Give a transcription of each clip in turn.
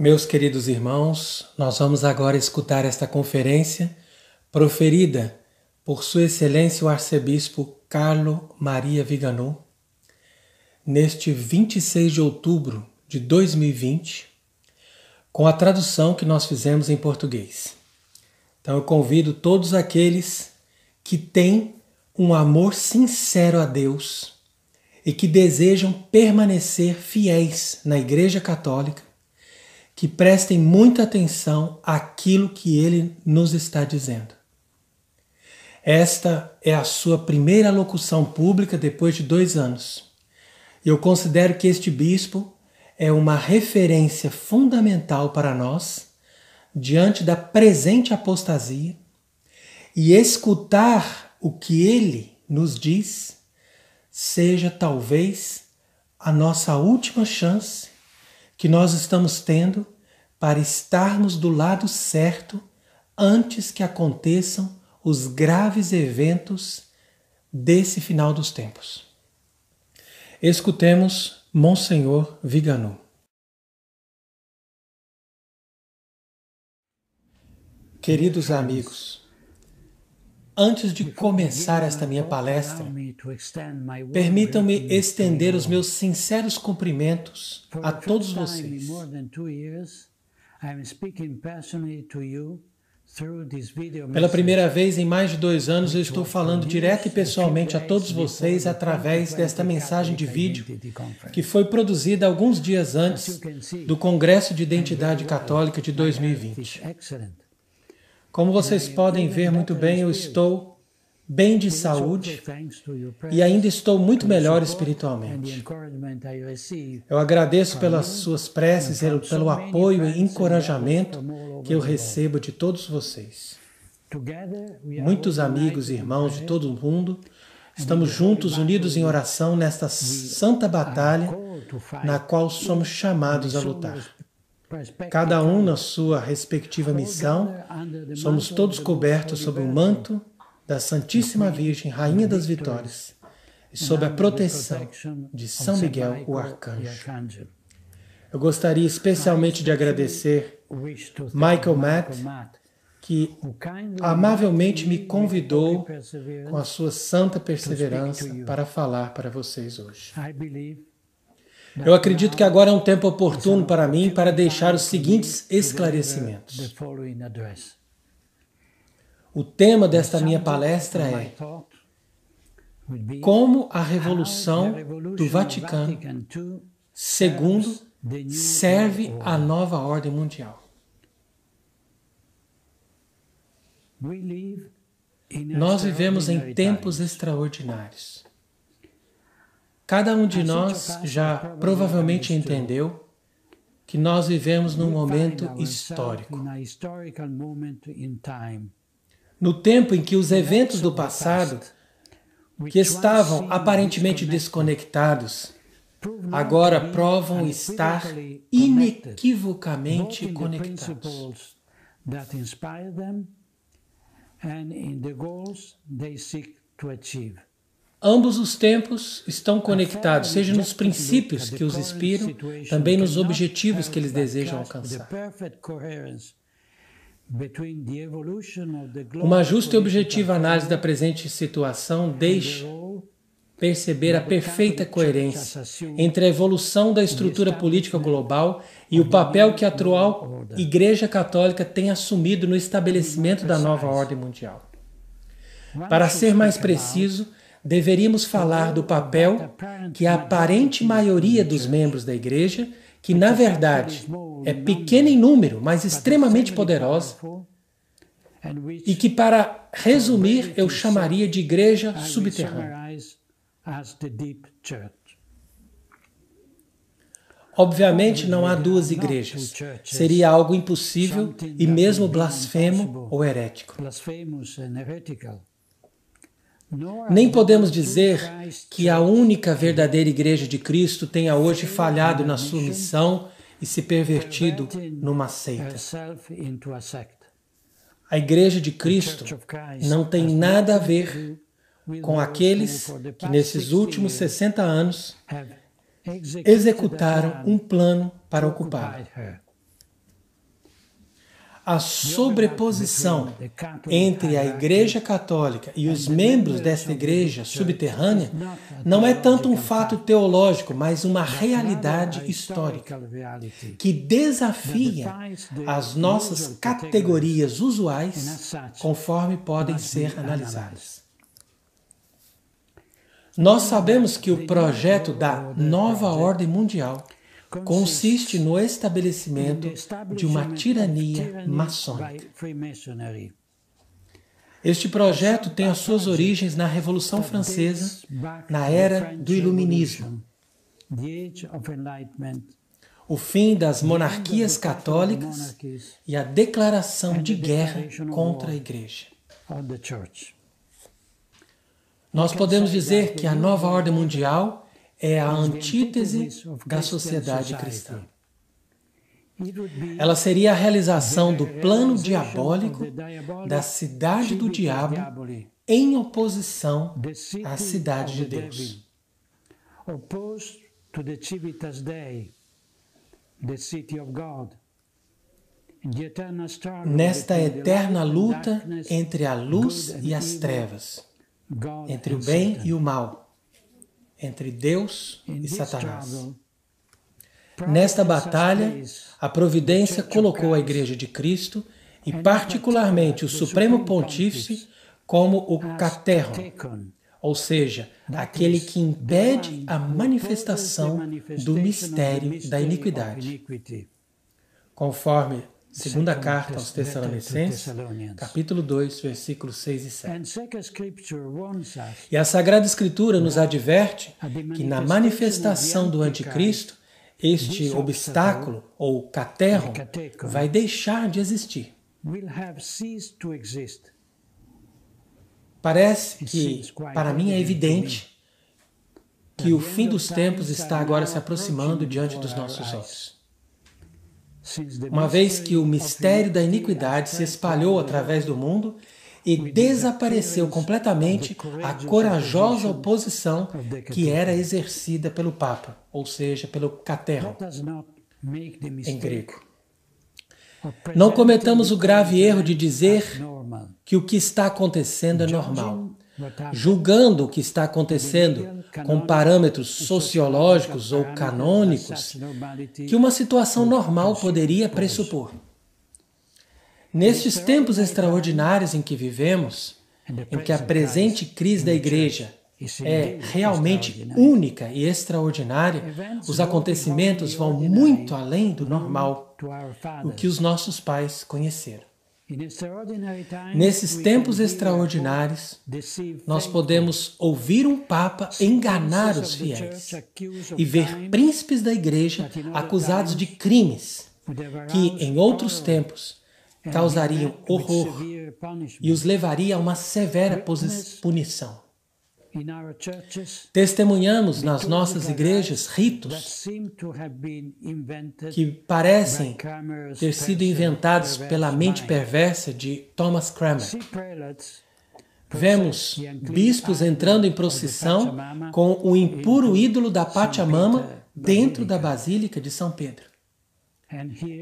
Meus queridos irmãos, nós vamos agora escutar esta conferência proferida por Sua Excelência o Arcebispo Carlo Maria Viganò, neste 26 de outubro de 2020, com a tradução que nós fizemos em português. Então eu convido todos aqueles que têm um amor sincero a Deus e que desejam permanecer fiéis na Igreja Católica, que prestem muita atenção àquilo que ele nos está dizendo. Esta é a sua primeira locução pública depois de 2 anos. Eu considero que este bispo é uma referência fundamental para nós diante da presente apostasia, e escutar o que ele nos diz seja talvez a nossa última chance que nós estamos tendo para estarmos do lado certo antes que aconteçam os graves eventos desse final dos tempos. Escutemos Monsenhor Viganò. Queridos amigos, antes de começar esta minha palestra, permitam-me estender os meus sinceros cumprimentos a todos vocês. Pela primeira vez em mais de 2 anos, eu estou falando direto e pessoalmente a todos vocês através desta mensagem de vídeo que foi produzida alguns dias antes do Congresso de Identidade Católica de 2020. Como vocês podem ver muito bem, eu estou bem de saúde e ainda estou muito melhor espiritualmente. Eu agradeço pelas suas preces, pelo apoio e encorajamento que eu recebo de todos vocês. Muitos amigos e irmãos de todo o mundo, estamos juntos, unidos em oração nesta santa batalha na qual somos chamados a lutar. Cada um na sua respectiva missão, somos todos cobertos sob o manto da Santíssima Virgem, Rainha das Vitórias, e sob a proteção de São Miguel, o Arcanjo. Eu gostaria especialmente de agradecer Michael Matt, que amavelmente me convidou com a sua santa perseverança para falar para vocês hoje. Eu acredito que agora é um tempo oportuno para mim para deixar os seguintes esclarecimentos. O tema desta minha palestra é como a Revolução do Vaticano II serve à nova ordem mundial. Nós vivemos em tempos extraordinários. Cada um de nós já provavelmente entendeu que nós vivemos num momento histórico. No tempo em que os eventos do passado, que estavam aparentemente desconectados, agora provam estar inequivocamente conectados. Ambos os tempos estão conectados, seja nos princípios que os inspiram, também nos objetivos que eles desejam alcançar. Uma justa e objetiva análise da presente situação deixa perceber a perfeita coerência entre a evolução da estrutura política global e o papel que a atual Igreja Católica tem assumido no estabelecimento da nova ordem mundial. Para ser mais preciso, deveríamos falar do papel que a aparente maioria dos membros da Igreja, que na verdade é pequena em número, mas extremamente poderosa, e que, para resumir, eu chamaria de Igreja subterrânea. Obviamente não há 2 igrejas. Seria algo impossível e mesmo blasfemo ou herético. Nem podemos dizer que a única verdadeira Igreja de Cristo tenha hoje falhado na sua missão e se pervertido numa seita. A Igreja de Cristo não tem nada a ver com aqueles que nesses últimos 60 anos executaram um plano para ocupá-la. A sobreposição entre a Igreja Católica e os membros desta igreja subterrânea não é tanto um fato teológico, mas uma realidade histórica que desafia as nossas categorias usuais conforme podem ser analisadas. Nós sabemos que o projeto da nova ordem mundial consiste no estabelecimento de uma tirania maçônica. Este projeto tem as suas origens na Revolução Francesa, na era do Iluminismo, o fim das monarquias católicas e a declaração de guerra contra a Igreja. Nós podemos dizer que a nova ordem mundial é a antítese da sociedade cristã. Ela seria a realização do plano diabólico da cidade do diabo em oposição à cidade de Deus. Nesta eterna luta entre a luz e as trevas, entre o bem e o mal, entre Deus e Satanás. Nesta batalha, a providência colocou a Igreja de Cristo e particularmente o Supremo Pontífice como o caterron, ou seja, aquele que impede a manifestação do mistério da iniquidade. Conforme segunda carta aos Tessalonicenses, capítulo 2, versículos 6 e 7. E a Sagrada Escritura nos adverte que na manifestação do Anticristo, este obstáculo, ou caterron, vai deixar de existir. Parece que, para mim, é evidente que o fim dos tempos está agora se aproximando diante dos nossos olhos. Uma vez que o mistério da iniquidade se espalhou através do mundo e desapareceu completamente a corajosa oposição que era exercida pelo Papa, ou seja, pelo caterron, em grego. Não cometamos o grave erro de dizer que o que está acontecendo é normal, julgando o que está acontecendo com parâmetros sociológicos ou canônicos que uma situação normal poderia pressupor. Nestes tempos extraordinários em que vivemos, em que a presente crise da Igreja é realmente única e extraordinária, os acontecimentos vão muito além do normal, o que os nossos pais conheceram. Nesses tempos extraordinários, nós podemos ouvir um Papa enganar os fiéis e ver príncipes da Igreja acusados de crimes que, em outros tempos, causariam horror e os levaria a uma severa punição. Testemunhamos nas nossas igrejas ritos que parecem ter sido inventados pela mente perversa de Thomas Cranmer. Vemos bispos entrando em procissão com o impuro ídolo da Pachamama dentro da Basílica de São Pedro.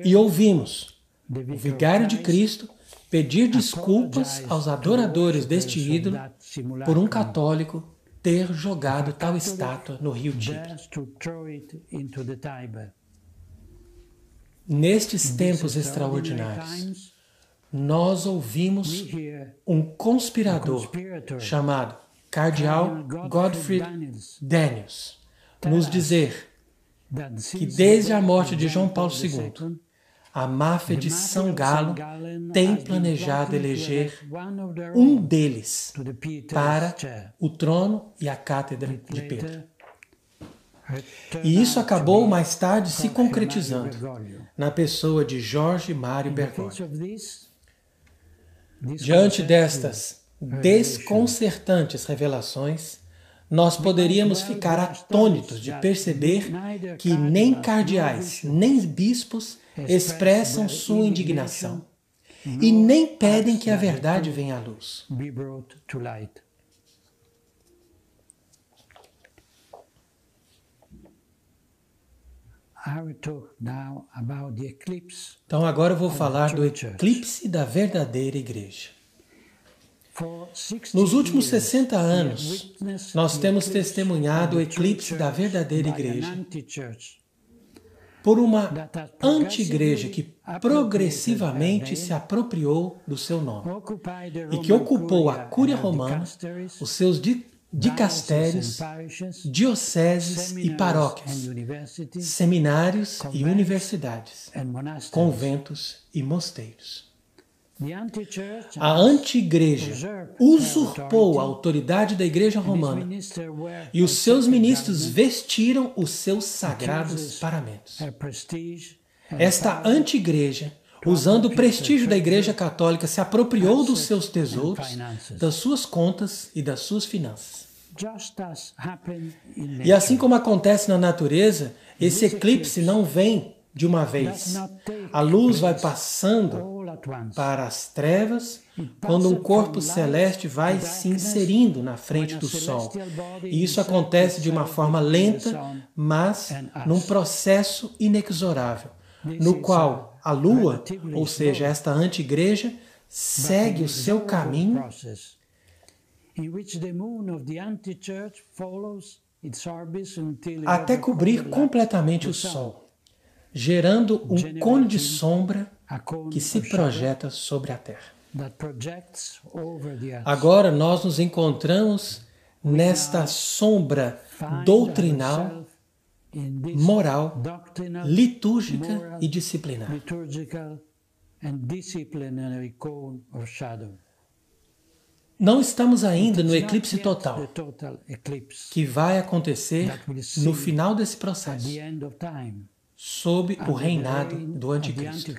E ouvimos o vigário de Cristo pedir desculpas aos adoradores deste ídolo por um católico ter jogado tal estátua no rio Tibre. Nestes tempos extraordinários, nós ouvimos um conspirador chamado Cardeal Godfrey Daniels nos dizer que desde a morte de João Paulo II, a máfia de São Galo tem planejado eleger um deles para o trono e a cátedra de Pedro. E isso acabou mais tarde se concretizando na pessoa de Jorge Mário Bergoglio. Diante destas desconcertantes revelações, nós poderíamos ficar atônitos de perceber que nem cardeais, nem bispos expressam sua indignação e nem pedem que a verdade venha à luz. Então agora eu vou falar do eclipse da verdadeira igreja. Nos últimos 60 anos, nós temos testemunhado o eclipse da verdadeira igreja por uma anti-igreja que progressivamente se apropriou do seu nome e que ocupou a Cúria Romana, os seus dicastérios, dioceses e paróquias, seminários e universidades, conventos e mosteiros. A anti-igreja usurpou a autoridade da Igreja Romana e os seus ministros vestiram os seus sagrados paramentos. Esta anti-igreja, usando o prestígio da Igreja Católica, se apropriou dos seus tesouros, das suas contas e das suas finanças. E assim como acontece na natureza, esse eclipse não vem de uma vez. A luz vai passando para as trevas quando um corpo celeste vai se inserindo na frente do Sol. E isso acontece de uma forma lenta, mas num processo inexorável, no qual a Lua, ou seja, esta anti-igreja, segue o seu caminho até cobrir completamente o Sol, gerando um cone de sombra que se projeta sobre a Terra. Agora nós nos encontramos nesta sombra doutrinal, moral, litúrgica e disciplinar. Não estamos ainda no eclipse total, que vai acontecer no final desse processo, sob o reinado do Anticristo.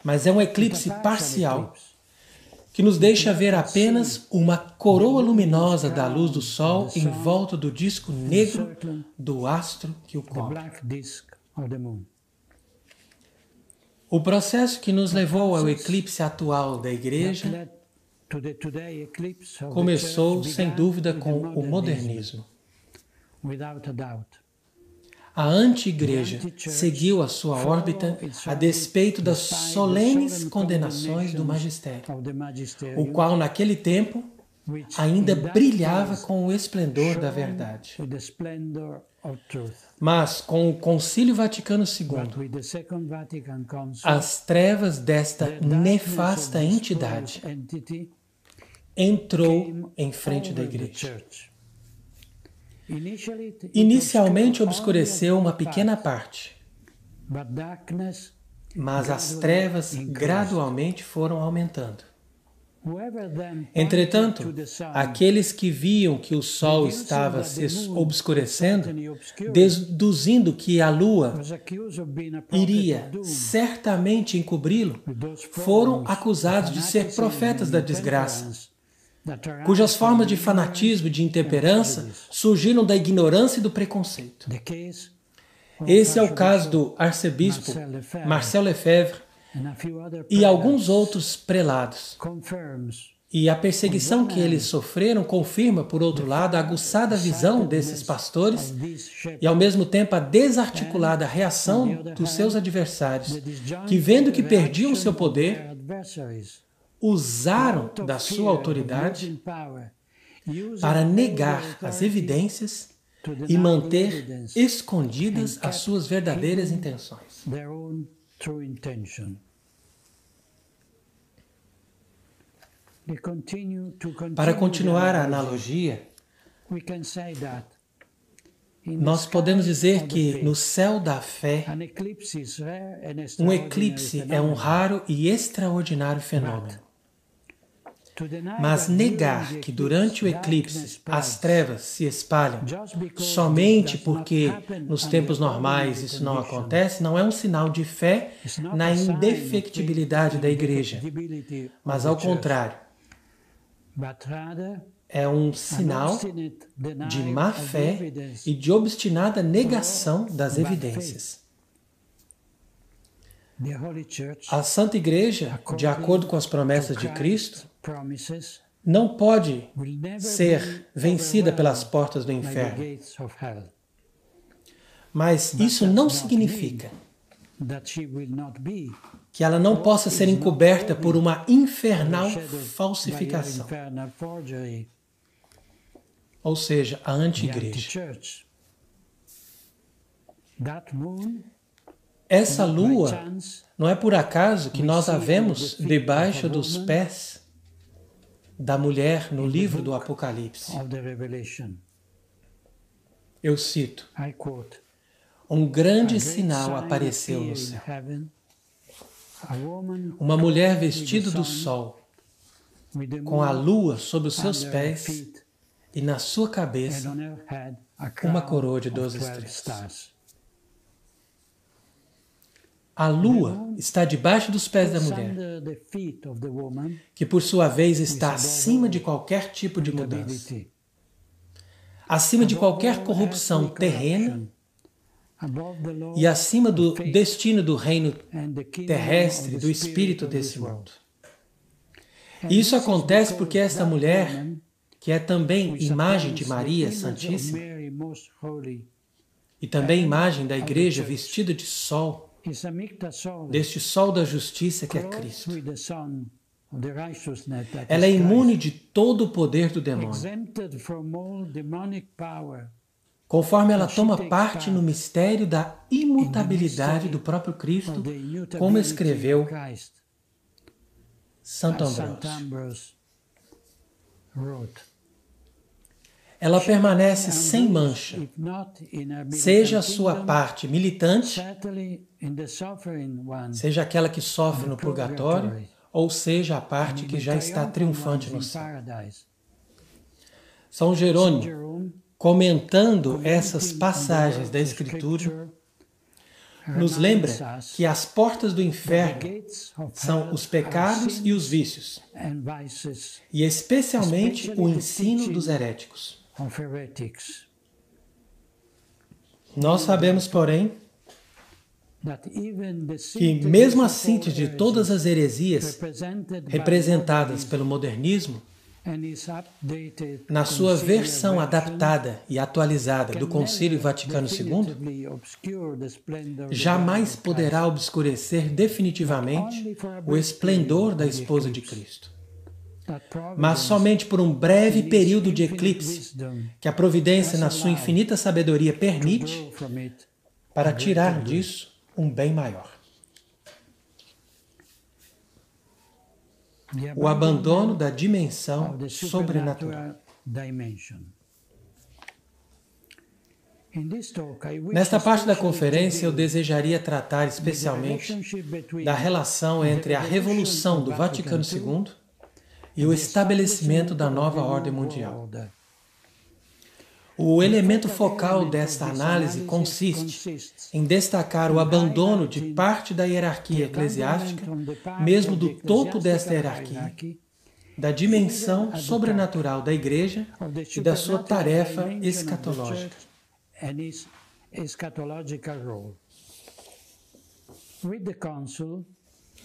Mas é um eclipse parcial, que nos deixa ver apenas uma coroa luminosa da luz do Sol em volta do disco negro do astro que o cobre. O processo que nos levou ao eclipse atual da Igreja começou, sem dúvida, com o modernismo. A anti-igreja seguiu a sua órbita a despeito das solenes condenações do magistério, o qual naquele tempo ainda brilhava com o esplendor da verdade. Mas com o Concílio Vaticano II, as trevas desta nefasta entidade entrou em frente da igreja. Inicialmente obscureceu uma pequena parte, mas as trevas gradualmente foram aumentando. Entretanto, aqueles que viam que o Sol estava se obscurecendo, deduzindo que a Lua iria certamente encobri-lo, foram acusados de ser profetas da desgraça, cujas formas de fanatismo e de intemperança surgiram da ignorância e do preconceito. Esse é o caso do arcebispo Marcel Lefebvre e alguns outros prelados. E a perseguição que eles sofreram confirma, por outro lado, a aguçada visão desses pastores e, ao mesmo tempo, a desarticulada reação dos seus adversários, que, vendo que perdiam seu poder, usaram da sua autoridade para negar as evidências e manter escondidas as suas verdadeiras intenções. Para continuar a analogia, nós podemos dizer que no céu da fé, um eclipse é um raro e extraordinário fenômeno. Mas negar que durante o eclipse as trevas se espalham somente porque nos tempos normais isso não acontece, não é um sinal de fé na indefectibilidade da igreja, mas ao contrário, é um sinal de má fé e de obstinada negação das evidências. A Santa Igreja, de acordo com as promessas de Cristo, não pode ser vencida pelas portas do inferno. Mas isso não significa que ela não possa ser encoberta por uma infernal falsificação, ou seja, a anti-igreja. Essa lua, não é por acaso que nós a vemos debaixo dos pés da mulher no livro do Apocalipse. Eu cito: um grande sinal apareceu no céu. Uma mulher vestida do sol, com a lua sob os seus pés e na sua cabeça uma coroa de 12 estrelas. A lua está debaixo dos pés da mulher, que por sua vez está acima de qualquer tipo de mudança, acima de qualquer corrupção terrena e acima do destino do reino terrestre, do espírito desse mundo. E isso acontece porque esta mulher, que é também imagem de Maria Santíssima, e também imagem da igreja vestida de sol, deste sol da justiça que é Cristo. Ela é imune de todo o poder do demônio. Conforme ela toma parte no mistério da imutabilidade do próprio Cristo, como escreveu Santo Ambrósio. Ela permanece sem mancha, seja a sua parte militante, seja aquela que sofre no purgatório, ou seja a parte que já está triunfante no céu. São Jerônimo, comentando essas passagens da Escritura, nos lembra que as portas do inferno são os pecados e os vícios, e especialmente o ensino dos heréticos. Nós sabemos, porém, que mesmo a síntese de todas as heresias representadas pelo modernismo, na sua versão adaptada e atualizada do Concílio Vaticano II, jamais poderá obscurecer definitivamente o esplendor da esposa de Cristo. Mas somente por um breve período de eclipse, que a providência, na sua infinita sabedoria, permite, para tirar disso um bem maior. O abandono da dimensão sobrenatural. Nesta parte da conferência, eu desejaria tratar especialmente da relação entre a revolução do Vaticano II e o estabelecimento da nova ordem mundial. O elemento focal desta análise consiste em destacar o abandono de parte da hierarquia eclesiástica, mesmo do topo desta hierarquia, da dimensão sobrenatural da Igreja e da sua tarefa escatológica.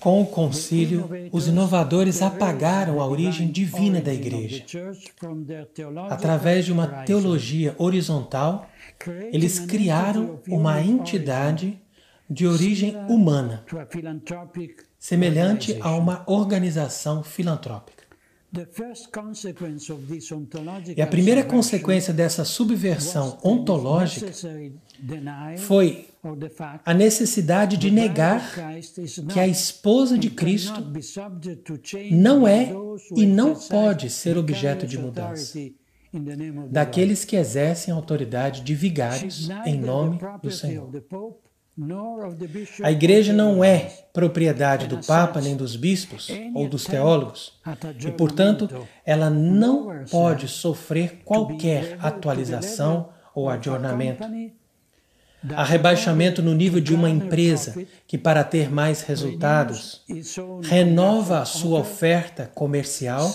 Com o concílio, os inovadores apagaram a origem divina da Igreja. Através de uma teologia horizontal, eles criaram uma entidade de origem humana, semelhante a uma organização filantrópica. E a primeira consequência dessa subversão ontológica foi a necessidade de negar que a esposa de Cristo não é e não pode ser objeto de mudança daqueles que exercem a autoridade de vigários em nome do Senhor. A Igreja não é propriedade do Papa, nem dos bispos ou dos teólogos, e, portanto, ela não pode sofrer qualquer atualização ou adornamento. Há rebaixamento no nível de uma empresa que, para ter mais resultados, renova a sua oferta comercial,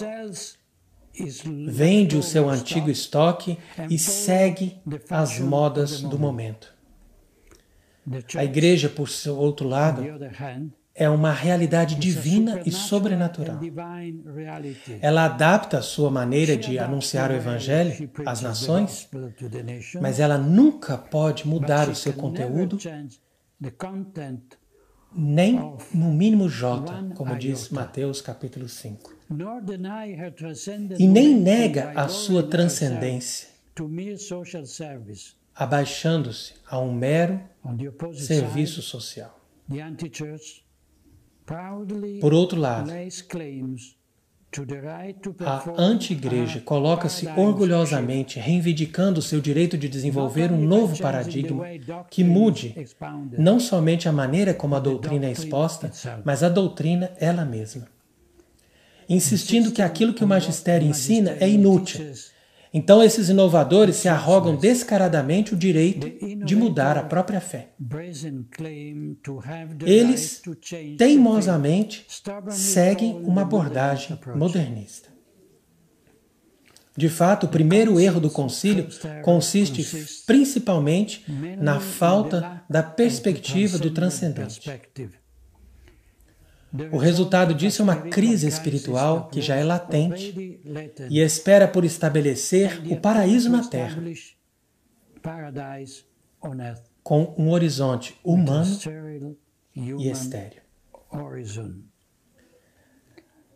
vende o seu antigo estoque e segue as modas do momento. A Igreja, por seu outro lado, é uma realidade divina e sobrenatural. Ela adapta a sua maneira de anunciar o Evangelho às nações, mas ela nunca pode mudar o seu conteúdo, nem no mínimo jota, como diz Mateus capítulo 5. E nem nega a sua transcendência, abaixando-se a um mero serviço social. Por outro lado, a anti-igreja coloca-se orgulhosamente reivindicando o seu direito de desenvolver um novo paradigma que mude não somente a maneira como a doutrina é exposta, mas a doutrina ela mesma, insistindo que aquilo que o magistério ensina é inútil. Então esses inovadores se arrogam descaradamente o direito de mudar a própria fé. Eles, teimosamente, seguem uma abordagem modernista. De fato, o primeiro erro do concílio consiste principalmente na falta da perspectiva do transcendente. O resultado disso é uma crise espiritual que já é latente e espera por estabelecer o paraíso na Terra, com um horizonte humano e estéril.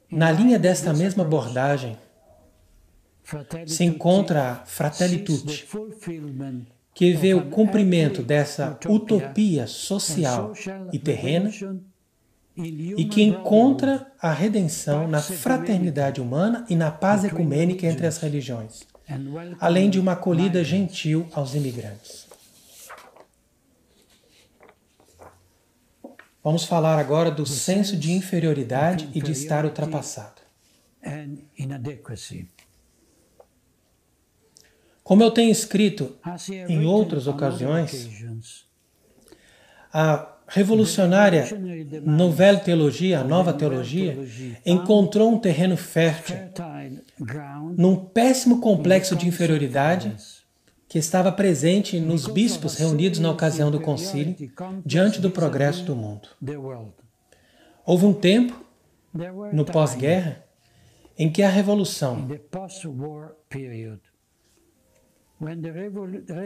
Na linha desta mesma abordagem se encontra a Fratelli Tutti, que vê o cumprimento dessa utopia social e terrena e que encontra a redenção na fraternidade humana e na paz ecumênica entre as religiões, além de uma acolhida gentil aos imigrantes. Vamos falar agora do senso de inferioridade e de estar ultrapassado. Como eu tenho escrito em outras ocasiões, a revolucionária Nouvelle Teologia, a Nova Teologia, encontrou um terreno fértil num péssimo complexo de inferioridade que estava presente nos bispos reunidos na ocasião do concílio, diante do progresso do mundo. Houve um tempo, no pós-guerra, em que a revolução,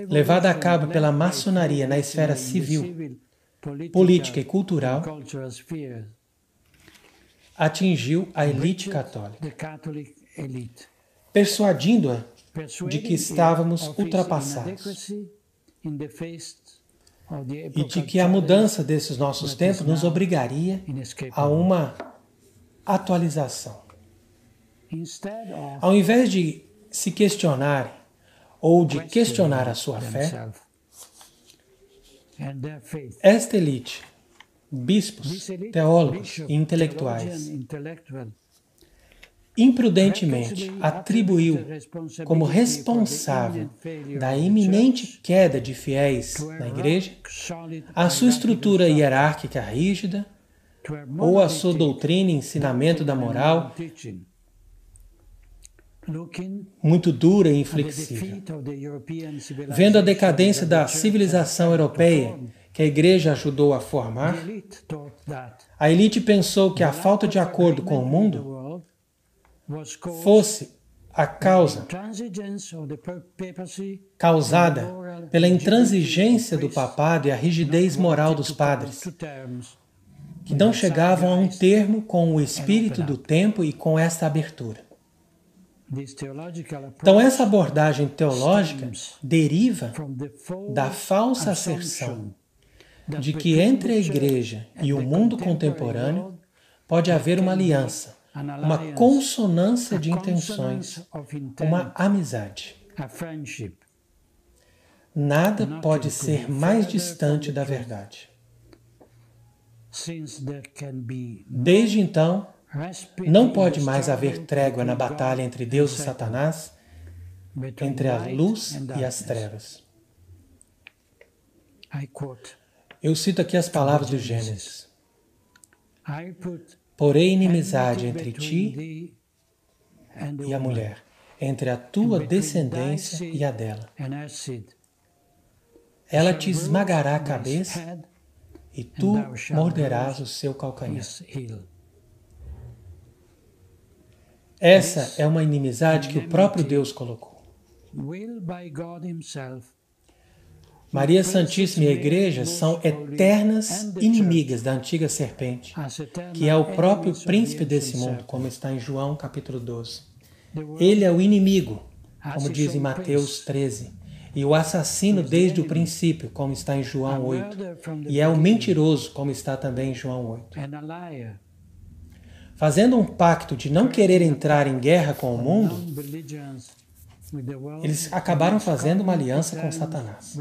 levada a cabo pela maçonaria na esfera civil, política e cultural, atingiu a elite católica, persuadindo-a de que estávamos ultrapassados e de que a mudança desses nossos tempos nos obrigaria a uma atualização. Ao invés de se questionarem ou de questionar a sua fé, esta elite, bispos, teólogos e intelectuais, imprudentemente atribuiu como responsável da iminente queda de fiéis na Igreja a sua estrutura hierárquica rígida ou a sua doutrina e ensinamento da moral muito dura e inflexível. Vendo a decadência da civilização europeia que a Igreja ajudou a formar, a elite pensou que a falta de acordo com o mundo fosse a causa causada pela intransigência do papado e a rigidez moral dos padres, que não chegavam a um termo com o espírito do tempo e com esta abertura. Então, essa abordagem teológica deriva da falsa asserção de que entre a Igreja e o mundo contemporâneo pode haver uma aliança, uma consonância de intenções, uma amizade. Nada pode ser mais distante da verdade. Desde então, não pode mais haver trégua na batalha entre Deus e Satanás, entre a luz e as trevas. Eu cito aqui as palavras do Gênesis. Porém inimizade entre ti e a mulher, entre a tua descendência e a dela. Ela te esmagará a cabeça e tu morderás o seu calcanhar. Essa é uma inimizade que o próprio Deus colocou. Maria Santíssima e a Igreja são eternas inimigas da antiga serpente, que é o próprio príncipe desse mundo, como está em João capítulo 12. Ele é o inimigo, como diz em Mateus 13, e o assassino desde o princípio, como está em João 8, e é o mentiroso, como está também em João 8. Fazendo um pacto de não querer entrar em guerra com o mundo, eles acabaram fazendo uma aliança com Satanás.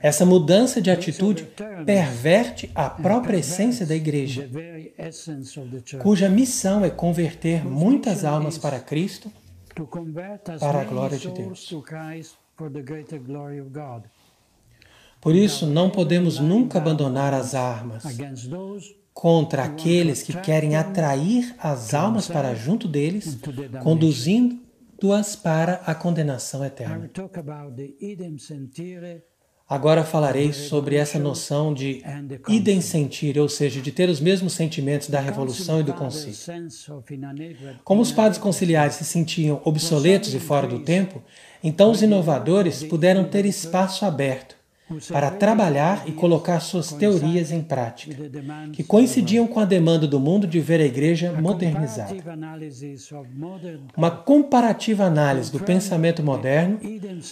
Essa mudança de atitude perverte a própria essência da Igreja, cuja missão é converter muitas almas para Cristo, para a glória de Deus. Por isso, não podemos nunca abandonar as armas contra aqueles que querem atrair as almas para junto deles, conduzindo-as para a condenação eterna. Agora falarei sobre essa noção de idem sentire, ou seja, de ter os mesmos sentimentos da Revolução e do Concílio. Como os padres conciliares se sentiam obsoletos e fora do tempo, então os inovadores puderam ter espaço aberto para trabalhar e colocar suas teorias em prática, que coincidiam com a demanda do mundo de ver a Igreja modernizada. Uma comparativa análise do pensamento moderno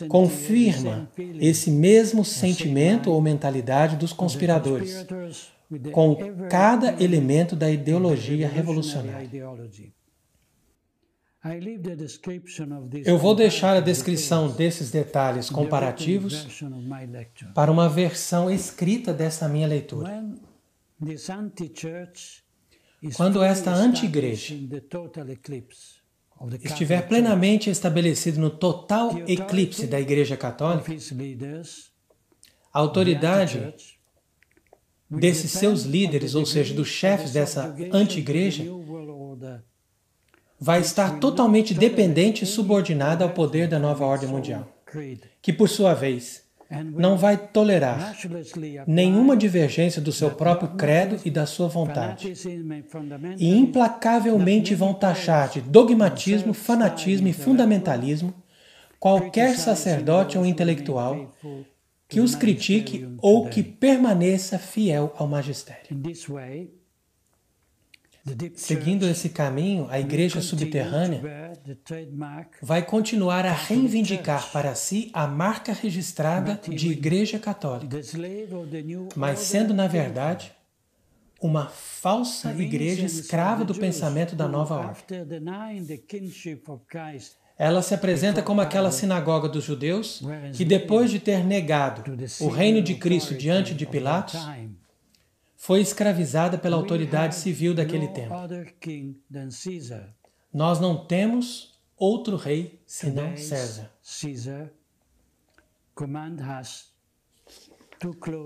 confirma esse mesmo sentimento ou mentalidade dos conspiradores, com cada elemento da ideologia revolucionária. Eu vou deixar a descrição desses detalhes comparativos para uma versão escrita dessa minha leitura. Quando esta anti-igreja estiver plenamente estabelecida no total eclipse da Igreja Católica, a autoridade desses seus líderes, ou seja, dos chefes dessa anti-igreja, vai estar totalmente dependente e subordinada ao poder da nova ordem mundial, que, por sua vez, não vai tolerar nenhuma divergência do seu próprio credo e da sua vontade, e implacavelmente vão taxar de dogmatismo, fanatismo e fundamentalismo qualquer sacerdote ou intelectual que os critique ou que permaneça fiel ao magistério. Seguindo esse caminho, a Igreja subterrânea vai continuar a reivindicar para si a marca registrada de Igreja Católica, mas sendo, na verdade, uma falsa igreja escrava do pensamento da nova ordem. Ela se apresenta como aquela sinagoga dos judeus que, depois de ter negado o reino de Cristo diante de Pilatos, foi escravizada pela autoridade civil daquele tempo. Nós não temos outro rei senão César.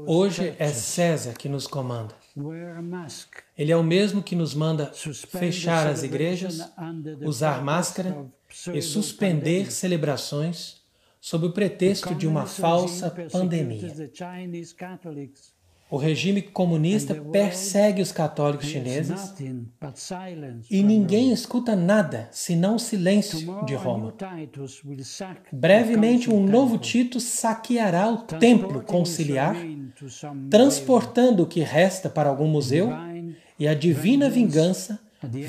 Hoje é César que nos comanda. Ele é o mesmo que nos manda fechar as igrejas, usar máscara e suspender celebrações sob o pretexto de uma falsa pandemia. O regime comunista persegue os católicos chineses e ninguém escuta nada senão o silêncio de Roma. Brevemente, um novo Tito saqueará o templo conciliar, transportando o que resta para algum museu, e a divina vingança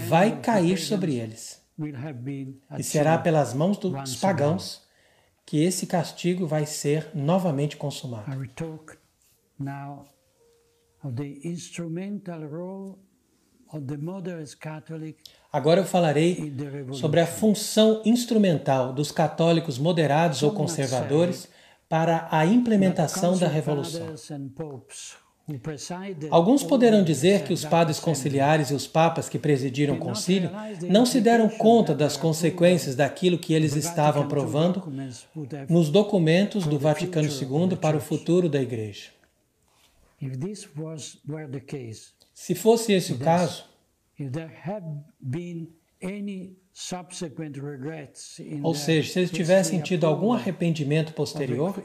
vai cair sobre eles. E será pelas mãos dos pagãos que esse castigo vai ser novamente consumado. Agora eu falarei sobre a função instrumental dos católicos moderados ou conservadores para a implementação da Revolução. Alguns poderão dizer que os padres conciliares e os papas que presidiram o concílio não se deram conta das consequências daquilo que eles estavam provando nos documentos do Vaticano II para o futuro da Igreja. Se fosse esse o caso, Ou seja, se eles tivessem tido algum arrependimento posterior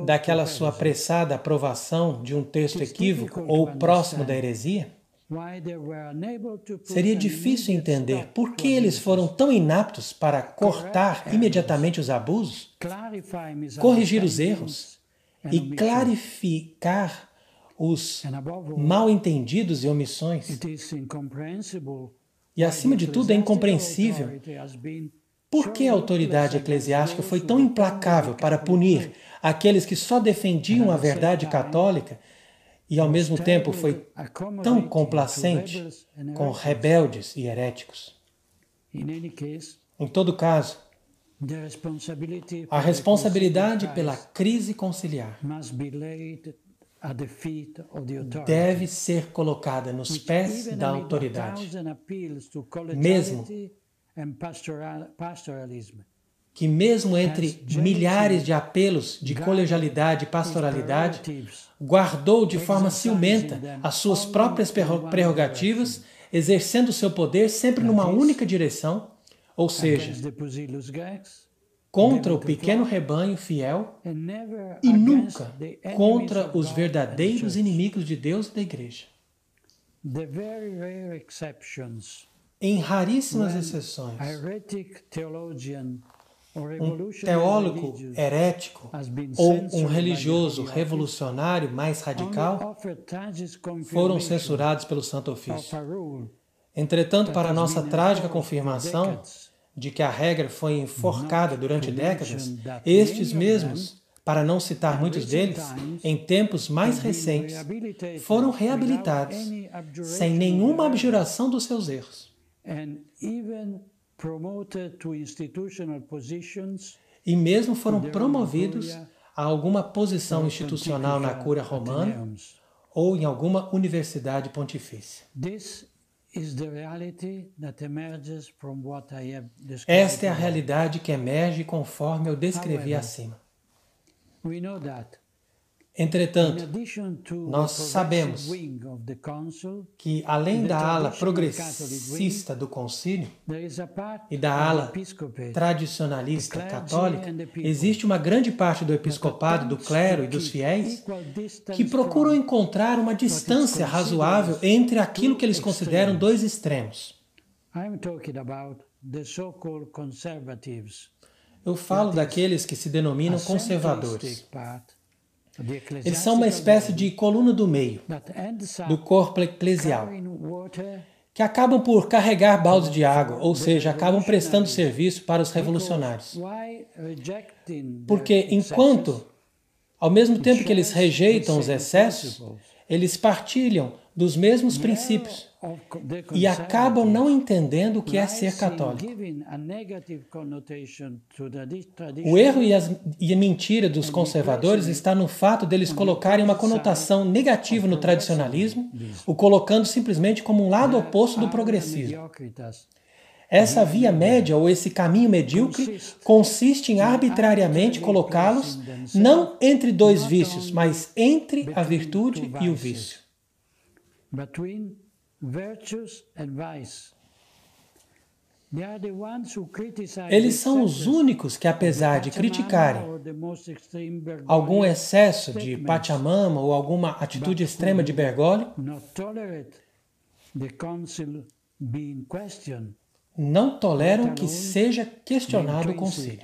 daquela sua apressada aprovação de um texto equívoco ou próximo da heresia, seria difícil entender por que eles foram tão inaptos para cortar imediatamente os abusos, corrigir os erros e clarificar os mal-entendidos e omissões. E, acima de tudo, é incompreensível por que a autoridade eclesiástica foi tão implacável para punir aqueles que só defendiam a verdade católica e, ao mesmo tempo, foi tão complacente com rebeldes e heréticos. Em todo caso, a responsabilidade pela crise conciliar deve ser colocada nos pés da autoridade, mesmo que entre milhares de apelos de colegialidade e pastoralidade, guardou de forma ciumenta as suas próprias prerrogativas, exercendo seu poder sempre numa única direção, ou seja, contra o pequeno rebanho fiel e nunca contra os verdadeiros inimigos de Deus e da Igreja. Em raríssimas exceções, um teólogo herético ou um religioso revolucionário mais radical foram censurados pelo Santo Ofício. Entretanto, para nossa trágica confirmação de que a regra foi enforcada durante décadas, estes mesmos, para não citar muitos deles, em tempos mais recentes, foram reabilitados sem nenhuma abjuração dos seus erros. E mesmo foram promovidos a alguma posição institucional na Cúria Romana ou em alguma universidade pontifícia. Esta é a realidade que emerge conforme eu descrevi acima. Entretanto, nós sabemos que, além da ala progressista do concílio e da ala tradicionalista católica, existe uma grande parte do episcopado, do clero e dos fiéis que procuram encontrar uma distância razoável entre aquilo que eles consideram dois extremos. Eu falo daqueles que se denominam conservadores. Eles são uma espécie de coluna do meio, do corpo eclesial, que acabam por carregar baldes de água, ou seja, acabam prestando serviço para os revolucionários. Porque enquanto, ao mesmo tempo que eles rejeitam os excessos, eles partilham dos mesmos princípios e acabam não entendendo o que é ser católico. O erro e a mentira dos conservadores está no fato deles colocarem uma conotação negativa no tradicionalismo, o colocando simplesmente como um lado oposto do progressismo. Essa via média, ou esse caminho medíocre, consiste em arbitrariamente colocá-los não entre dois vícios, mas entre a virtude e o vício. Eles são os únicos que, apesar de criticarem algum excesso de Pachamama ou alguma atitude extrema de Bergoglio, não toleram que seja questionado o concílio.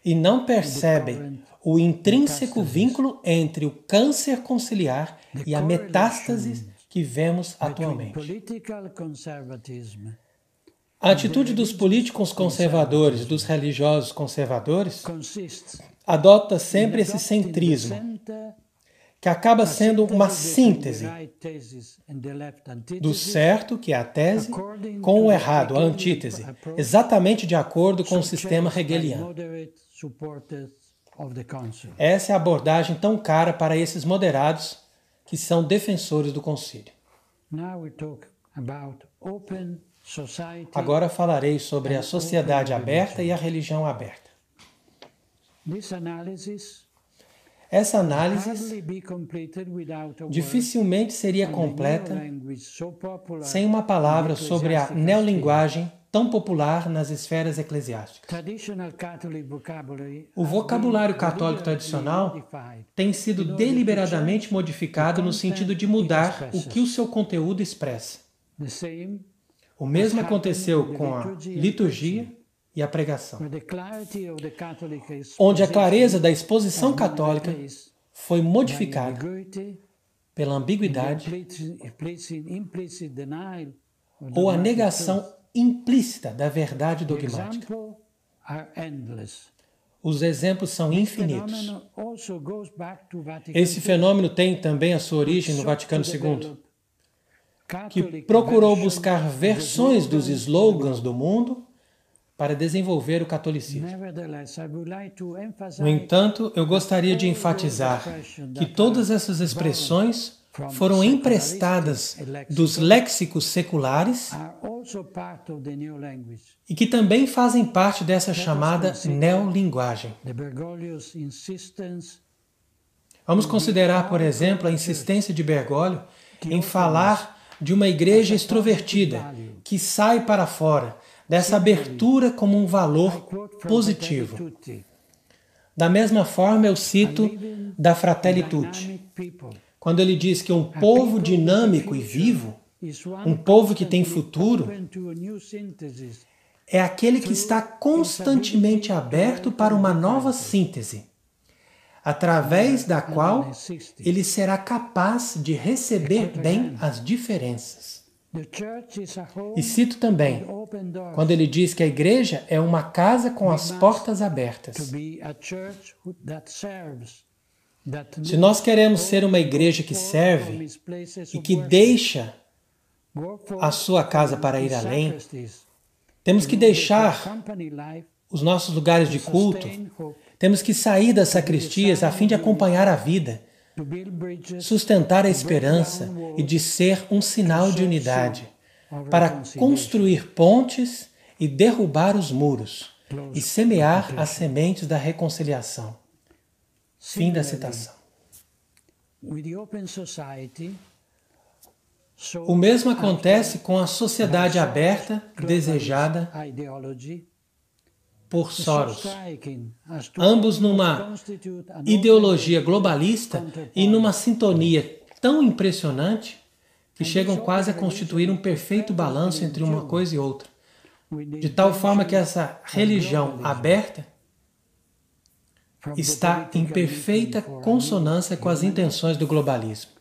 E não percebem o intrínseco vínculo entre o câncer conciliar e a metástase que vemos atualmente. A atitude dos políticos conservadores e dos religiosos conservadores adota sempre esse centrismo, que acaba sendo uma síntese do certo, que é a tese, com o errado, a antítese, exatamente de acordo com o sistema hegeliano. Essa é a abordagem tão cara para esses moderados que são defensores do concílio. Agora falarei sobre a sociedade aberta e a religião aberta. Essa análise dificilmente seria completa sem uma palavra sobre a neolinguagem tão popular nas esferas eclesiásticas. O vocabulário católico tradicional tem sido deliberadamente modificado no sentido de mudar o que o seu conteúdo expressa. O mesmo aconteceu com a liturgia e a pregação, onde a clareza da exposição católica foi modificada pela ambiguidade ou a negação implícita da verdade dogmática. Os exemplos são infinitos. Esse fenômeno tem também a sua origem no Vaticano II, que procurou buscar versões dos slogans do mundo para desenvolver o catolicismo. No entanto, eu gostaria de enfatizar que todas essas expressões foram emprestadas dos léxicos seculares e que também fazem parte dessa chamada neolinguagem. Vamos considerar, por exemplo, a insistência de Bergoglio em falar de uma igreja extrovertida que sai para fora, dessa abertura como um valor positivo. Da mesma forma, eu cito da Fratelli Tutti, quando ele diz que um povo dinâmico e vivo, um povo que tem futuro, é aquele que está constantemente aberto para uma nova síntese, através da qual ele será capaz de receber bem as diferenças. E cito também, quando ele diz que a igreja é uma casa com as portas abertas. Se nós queremos ser uma igreja que serve e que deixa a sua casa para ir além, temos que deixar os nossos lugares de culto, temos que sair das sacristias a fim de acompanhar a vida, sustentar a esperança e de ser um sinal de unidade, para construir pontes e derrubar os muros e semear as sementes da reconciliação. Fim da citação. O mesmo acontece com a sociedade aberta desejada por Soros, ambos numa ideologia globalista e numa sintonia tão impressionante que chegam quase a constituir um perfeito balanço entre uma coisa e outra, de tal forma que essa religião aberta está em perfeita consonância com as intenções do globalismo.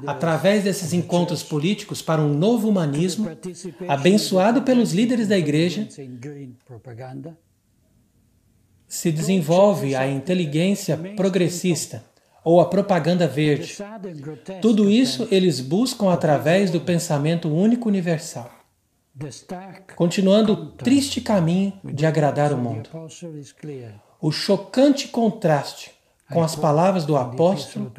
Através desses encontros políticos para um novo humanismo, abençoado pelos líderes da igreja, se desenvolve a inteligência progressista ou a propaganda verde. Tudo isso eles buscam através do pensamento único universal, continuando o triste caminho de agradar o mundo. O chocante contraste com as palavras do apóstolo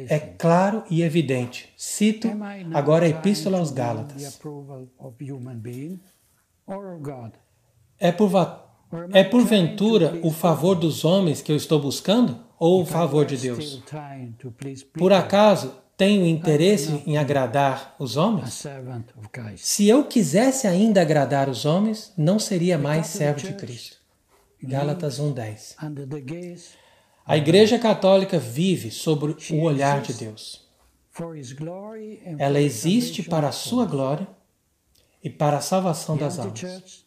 é claro e evidente. Cito agora a Epístola aos Gálatas. É porventura o favor dos homens que eu estou buscando ou o favor de Deus? Por acaso tenho interesse em agradar os homens? Se eu quisesse ainda agradar os homens, não seria mais servo de Cristo. Gálatas 1:10. A Igreja Católica vive sobre o olhar de Deus. Ela existe para a sua glória e para a salvação das almas.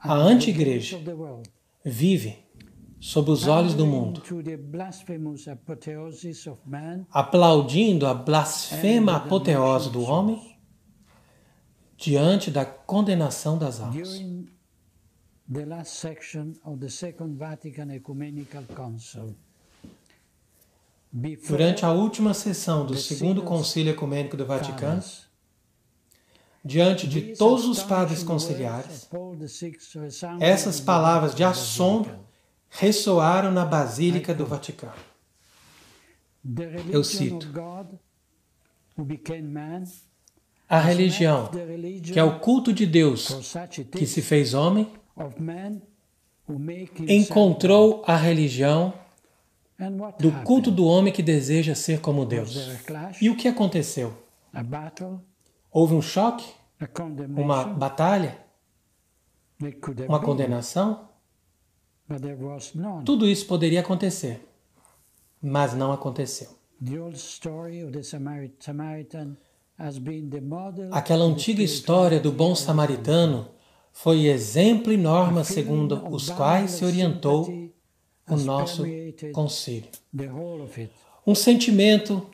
A anti-igreja vive sob os olhos do mundo, aplaudindo a blasfema apoteose do homem diante da condenação das almas. Durante a última sessão do Segundo Concílio Ecumênico do Vaticano, diante de todos os padres conciliares, essas palavras de assombro ressoaram na Basílica do Vaticano. Eu cito: a religião, que é o culto de Deus que se fez homem, encontrou a religião do culto do homem que deseja ser como Deus. E o que aconteceu? Houve um choque? Uma batalha? Uma condenação? Tudo isso poderia acontecer, mas não aconteceu. Aquela antiga história do bom samaritano foi exemplo e norma segundo os quais se orientou o nosso concílio. Um sentimento,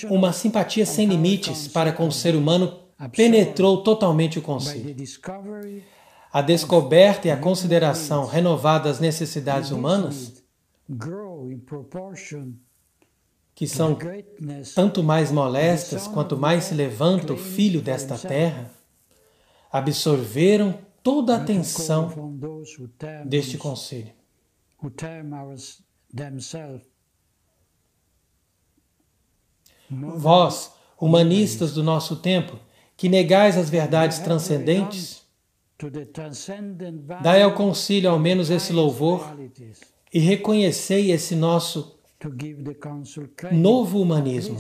uma simpatia sem limites para com o ser humano penetrou totalmente o concílio. A descoberta e a consideração renovada das necessidades humanas, que são tanto mais molestas quanto mais se levanta o filho desta terra, absorveram toda a atenção deste concílio. Vós, humanistas do nosso tempo, que negais as verdades transcendentes, dai ao concílio ao menos esse louvor e reconhecei esse nosso novo humanismo.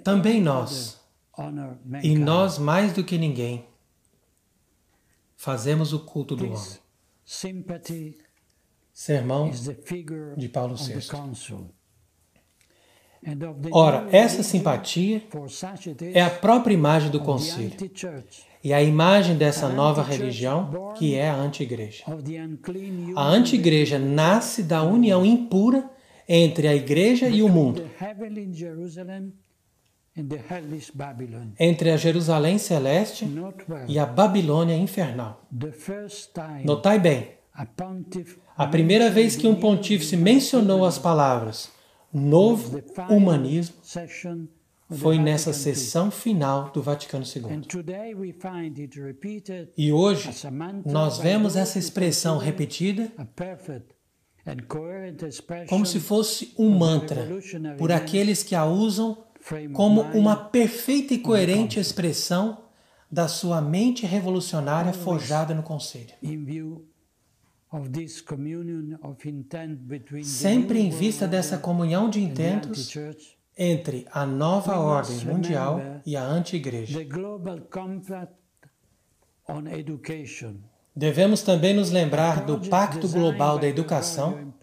Também nós, e nós mais do que ninguém, fazemos o culto do homem. Sermão de Paulo VI. Ora, essa simpatia é a própria imagem do concílio e a imagem dessa nova religião que é a anti-igreja. A anti-igreja nasce da união impura entre a igreja e o mundo, entre a Jerusalém celeste e a Babilônia infernal. Notai bem, a primeira vez que um pontífice mencionou as palavras novo humanismo foi nessa sessão final do Vaticano II. E hoje nós vemos essa expressão repetida como se fosse um mantra por aqueles que a usam como uma perfeita e coerente expressão da sua mente revolucionária forjada no concílio. Sempre em vista dessa comunhão de intentos entre a nova ordem mundial e a anti-igreja. Devemos também nos lembrar do Pacto Global da Educação,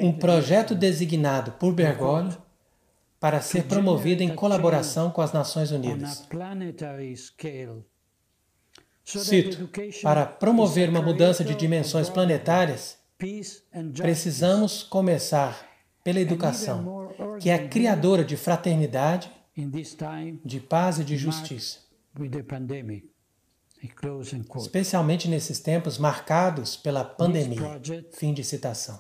um projeto designado por Bergoglio para ser promovido em colaboração com as Nações Unidas. Cito, para promover uma mudança de dimensões planetárias, precisamos começar pela educação, que é a criadora de fraternidade, de paz e de justiça. Especialmente nesses tempos marcados pela pandemia. Fim de citação.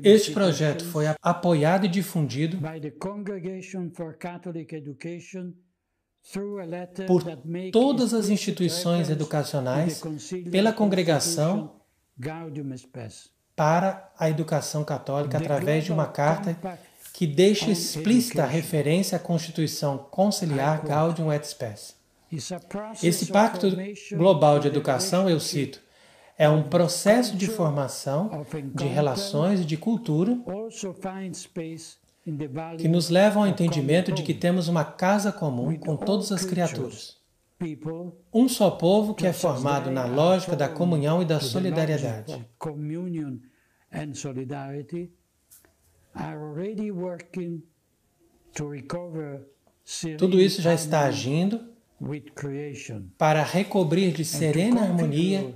Este projeto foi apoiado e difundido por todas as instituições educacionais pela Congregação para a Educação Católica através de uma carta que deixa explícita a referência à Constituição Conciliar Gaudium et Spes. Esse Pacto Global de Educação, eu cito, é um processo de formação de relações e de cultura que nos levam ao entendimento de que temos uma casa comum com todas as criaturas. Um só povo que é formado na lógica da comunhão e da solidariedade. Tudo isso já está agindo para recobrir de serena harmonia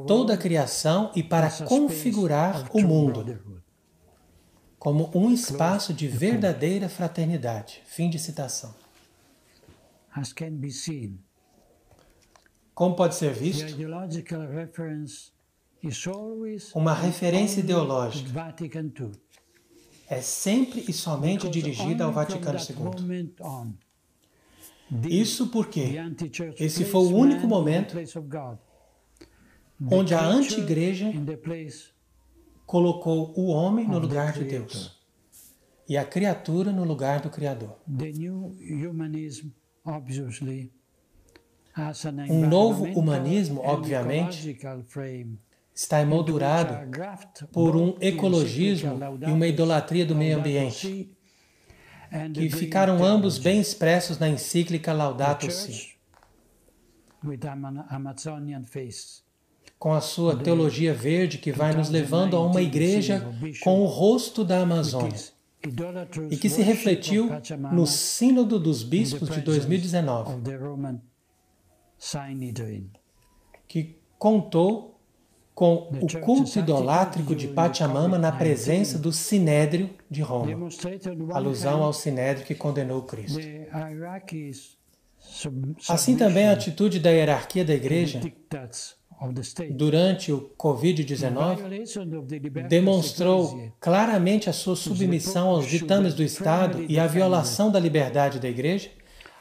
toda a criação e para configurar o mundo como um espaço de verdadeira fraternidade. Fim de citação. Como pode ser visto, uma referência ideológica é sempre e somente dirigida ao Vaticano II. Isso porque esse foi o único momento onde a anti-igreja colocou o homem no lugar de Deus e a criatura no lugar do Criador. Um novo humanismo, obviamente, está emoldurado por um ecologismo e uma idolatria do meio ambiente, que ficaram ambos bem expressos na encíclica Laudato Si, com a sua teologia verde que vai nos levando a uma igreja com o rosto da Amazônia, e que se refletiu no Sínodo dos Bispos de 2019, que contou com o culto idolátrico de Pachamama na presença do Sinédrio de Roma, alusão ao Sinédrio que condenou Cristo. Assim também a atitude da hierarquia da Igreja durante o Covid-19 demonstrou claramente a sua submissão aos ditames do Estado e a violação da liberdade da Igreja,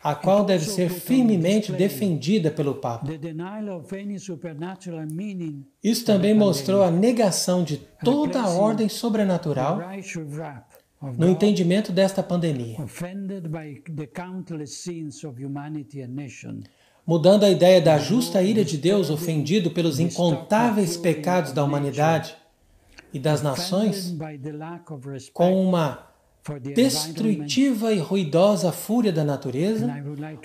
a qual deve ser firmemente defendida pelo Papa. Isso também mostrou a negação de toda a ordem sobrenatural no entendimento desta pandemia, mudando a ideia da justa ira de Deus ofendido pelos incontáveis pecados da humanidade e das nações com uma destrutiva e ruidosa fúria da natureza,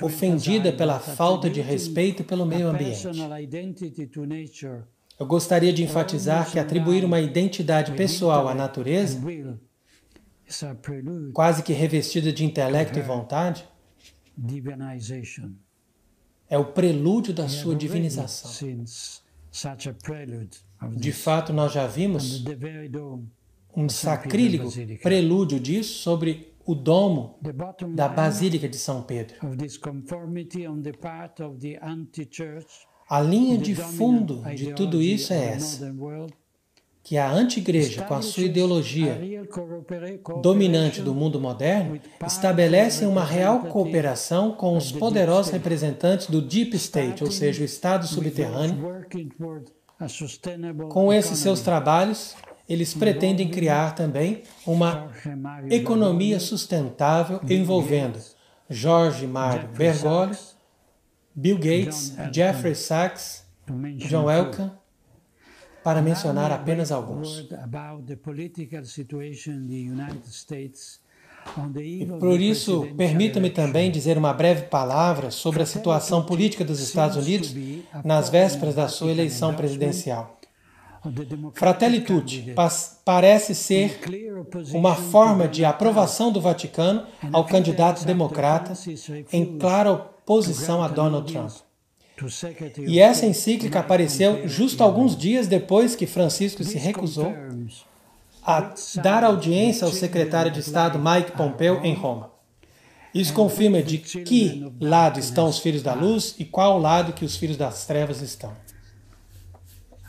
ofendida pela falta de respeito pelo meio ambiente. Eu gostaria de enfatizar que atribuir uma identidade pessoal à natureza, quase que revestida de intelecto e vontade, é o prelúdio da sua divinização. De fato, nós já vimos um sacrílego prelúdio disso sobre o domo da Basílica de São Pedro. A linha de fundo de tudo isso é essa, que a anti-igreja, com a sua ideologia dominante do mundo moderno, estabelece uma real cooperação com os poderosos representantes do Deep State, ou seja, o Estado subterrâneo. Com esses seus trabalhos, eles pretendem criar também uma economia sustentável envolvendo Jorge Mário Bergoglio, Bill Gates, Jeffrey Sachs, John Elkann, para mencionar apenas alguns. E por isso, permita-me também dizer uma breve palavra sobre a situação política dos Estados Unidos nas vésperas da sua eleição presidencial. Fratelli Tutti parece ser uma forma de aprovação do Vaticano ao candidato democrata em clara oposição a Donald Trump. E essa encíclica apareceu justo alguns dias depois que Francisco se recusou a dar audiência ao secretário de Estado Mike Pompeo em Roma. Isso confirma de que lado estão os filhos da luz e qual lado que os filhos das trevas estão.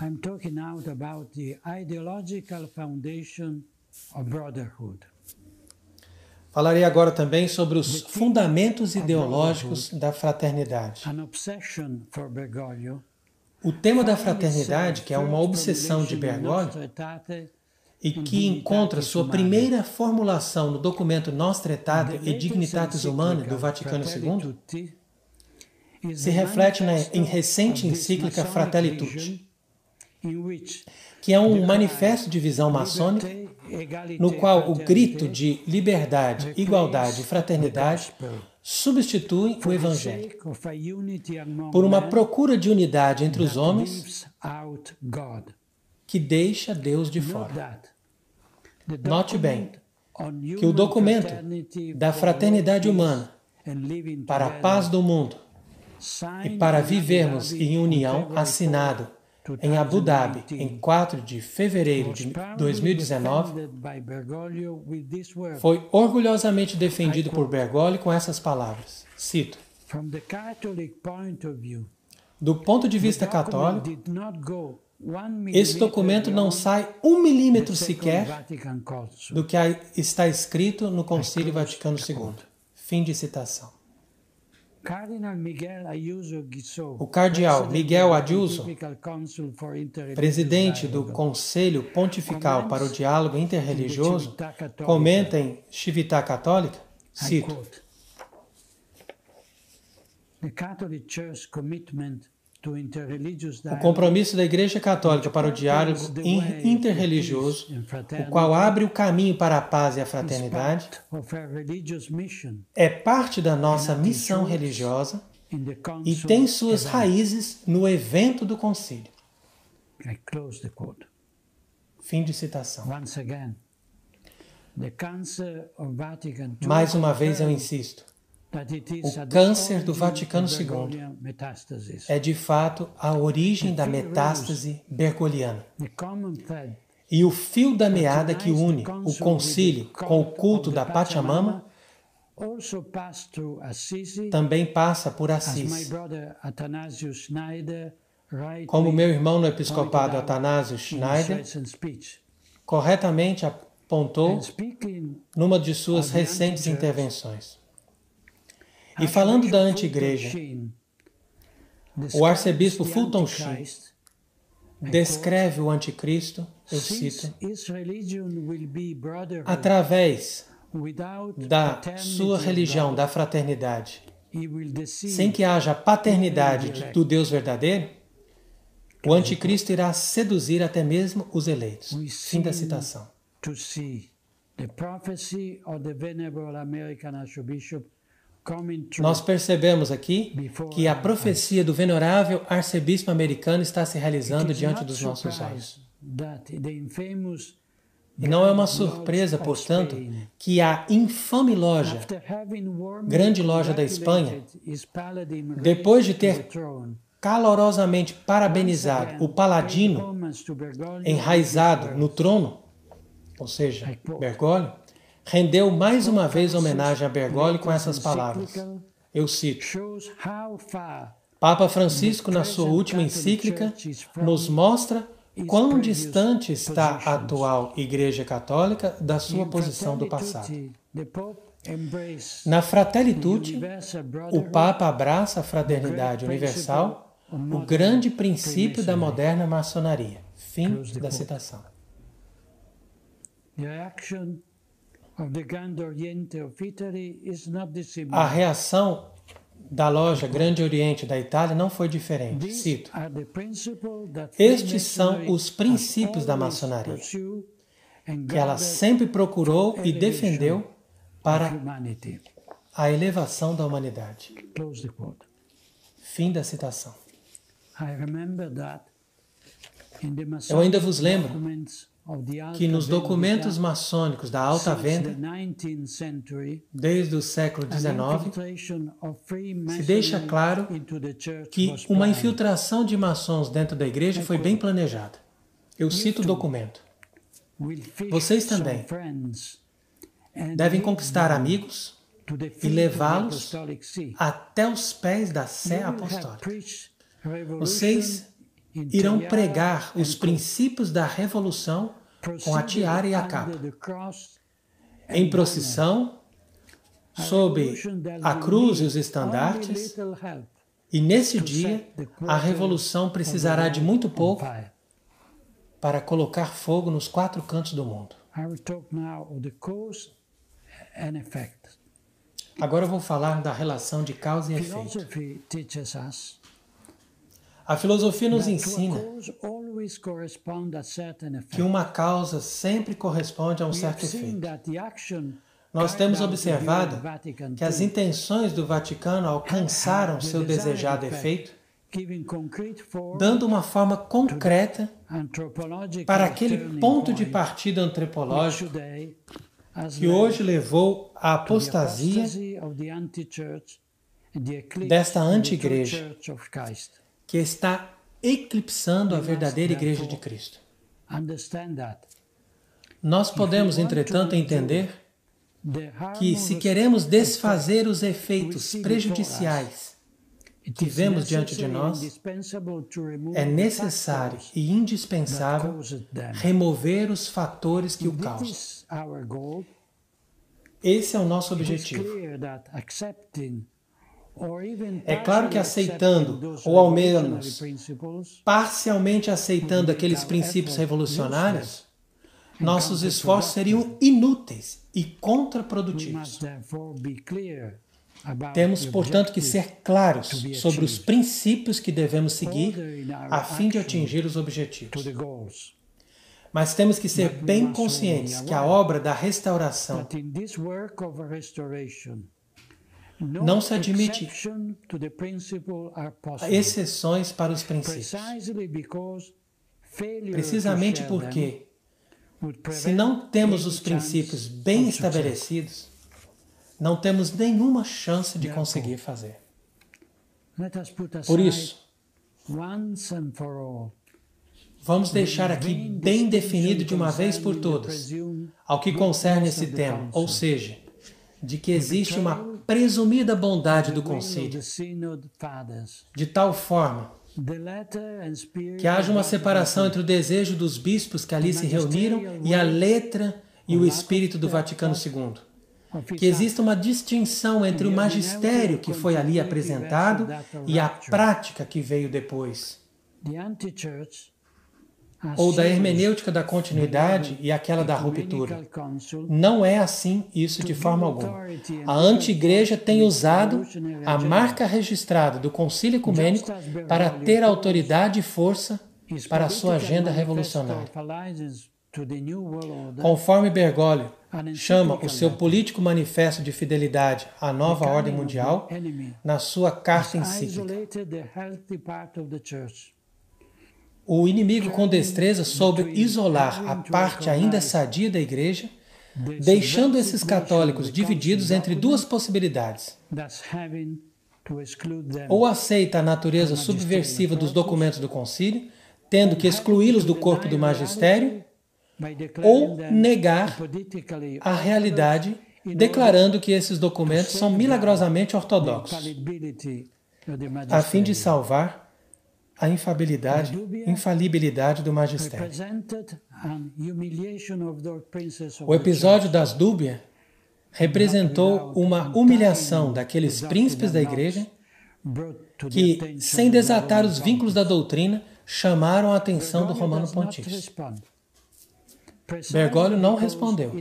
I'm talking now about the ideological foundation of brotherhood. Falarei agora também sobre os fundamentos ideológicos da fraternidade. O tema da fraternidade, que é uma obsessão de Bergoglio e que encontra sua primeira formulação no documento Nostra Aetate e Dignitatis Humanae do Vaticano II, se reflete em recente encíclica Fratelli Tutti, que é um manifesto de visão maçônica, no qual o grito de liberdade, igualdade e fraternidade substitui o Evangelho por uma procura de unidade entre os homens que deixa Deus de fora. Note bem que o documento da fraternidade humana para a paz do mundo e para vivermos em união, assinado em Abu Dhabi, em 4 de fevereiro de 2019, foi orgulhosamente defendido por Bergoglio com essas palavras. Cito: do ponto de vista católico, esse documento não sai 1 milímetro sequer do que está escrito no Concílio Vaticano II. Fim de citação. O cardeal Miguel Ayuso, presidente do Conselho Pontifical para o Diálogo Interreligioso, comenta em Civiltà Católica, cito: o compromisso da Igreja Católica para o diálogo interreligioso, o qual abre o caminho para a paz e a fraternidade, é parte da nossa missão religiosa e tem suas raízes no evento do concílio. Fim de citação. Mais uma vez eu insisto. O câncer do Vaticano II é de fato a origem da metástase bergoliana. E o fio da meada que une o concílio com o culto da Pachamama também passa por Assis. Como meu irmão no episcopado Atanásio Schneider corretamente apontou numa de suas recentes intervenções. E falando da anti-igreja, o arcebispo Fulton Sheen descreve o anticristo, eu cito, através da sua religião da fraternidade, sem que haja paternidade do Deus verdadeiro, o anticristo irá seduzir até mesmo os eleitos. Fim da citação. Nós percebemos aqui que a profecia do venerável arcebispo americano está se realizando diante dos nossos olhos. E não é uma surpresa, portanto, que a infame loja, grande loja da Espanha, depois de ter calorosamente parabenizado o paladino enraizado no trono, ou seja, Bergoglio, rendeu mais uma vez homenagem a Bergoglio com essas palavras. Eu cito: Papa Francisco, na sua última encíclica, nos mostra quão distante está a atual Igreja Católica da sua posição do passado. Na Fratelli Tutti, o Papa abraça a fraternidade universal, o grande princípio da moderna maçonaria. Fim da citação. A reação da loja Grande Oriente da Itália não foi diferente. Cito: estes são os princípios da maçonaria, que ela sempre procurou e defendeu para a elevação da humanidade. Fim da citação. Eu ainda vos lembro que nos documentos maçônicos da Alta Venda, desde o século XIX, se deixa claro que uma infiltração de maçons dentro da igreja foi bem planejada. Eu cito o documento. Vocês também devem conquistar amigos e levá-los até os pés da Sé Apostólica. Vocês irão pregar os princípios da revolução com a tiara e a capa, em procissão, sob a cruz e os estandartes, e nesse dia a revolução precisará de muito pouco para colocar fogo nos 4 cantos do mundo. Agora eu vou falar da relação de causa e efeito. A filosofia nos ensina que uma causa sempre corresponde a um certo efeito. Nós temos observado que as intenções do Vaticano alcançaram seu desejado efeito, dando uma forma concreta para aquele ponto de partida antropológico que hoje levou à apostasia desta anti-igreja, que está eclipsando a verdadeira Igreja de Cristo. Nós podemos, entretanto, entender que, se queremos desfazer os efeitos prejudiciais que vemos diante de nós, é necessário e indispensável remover os fatores que o causam. Esse é o nosso objetivo. É claro que aceitando, ou ao menos parcialmente aceitando aqueles princípios revolucionários, nossos esforços seriam inúteis e contraprodutivos. Temos, portanto, que ser claros sobre os princípios que devemos seguir a fim de atingir os objetivos. Mas temos que ser bem conscientes que a obra da restauração não se admite exceções para os princípios. Precisamente porque, se não temos os princípios bem estabelecidos, não temos nenhuma chance de conseguir fazer. Por isso, vamos deixar aqui bem definido de uma vez por todas ao que concerne esse tema, ou seja, de que existe uma presumida bondade do concílio, de tal forma que haja uma separação entre o desejo dos bispos que ali se reuniram e a letra e o espírito do Vaticano II. Que exista uma distinção entre o magistério que foi ali apresentado e a prática que veio depois. Ou da hermenêutica da continuidade e aquela da ruptura. Não é assim isso de forma alguma. A anti-igreja tem usado a marca registrada do Concílio Ecumênico para ter autoridade e força para a sua agenda revolucionária. Conforme Bergoglio chama o seu político manifesto de fidelidade à nova ordem mundial na sua carta encíclica. O inimigo com destreza soube isolar a parte ainda sadia da igreja, deixando esses católicos divididos entre duas possibilidades. Ou aceita a natureza subversiva dos documentos do concílio, tendo que excluí-los do corpo do magistério, ou negar a realidade, declarando que esses documentos são milagrosamente ortodoxos, a fim de salvar a infalibilidade do magistério. O episódio das dúbias representou uma humilhação daqueles príncipes da igreja que, sem desatar os vínculos da doutrina, chamaram a atenção do Romano Pontífice. Bergoglio não respondeu,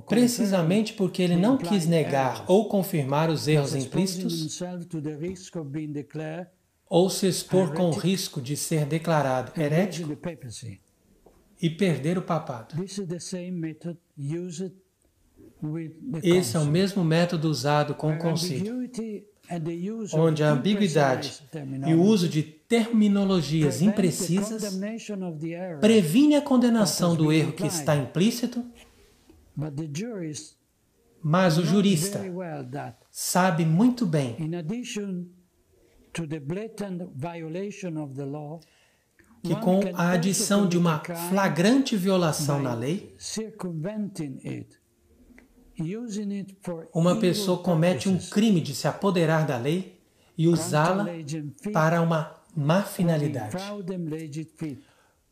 precisamente porque ele não quis negar ou confirmar os erros implícitos ou se expor com o risco de ser declarado herético e perder o papado. Esse é o mesmo método usado com o concílio, onde a ambiguidade e o uso de terminologias imprecisas previne a condenação do erro que está implícito, mas o jurista sabe muito bem que com a adição de uma flagrante violação na lei, uma pessoa comete um crime de se apoderar da lei e usá-la para uma má finalidade.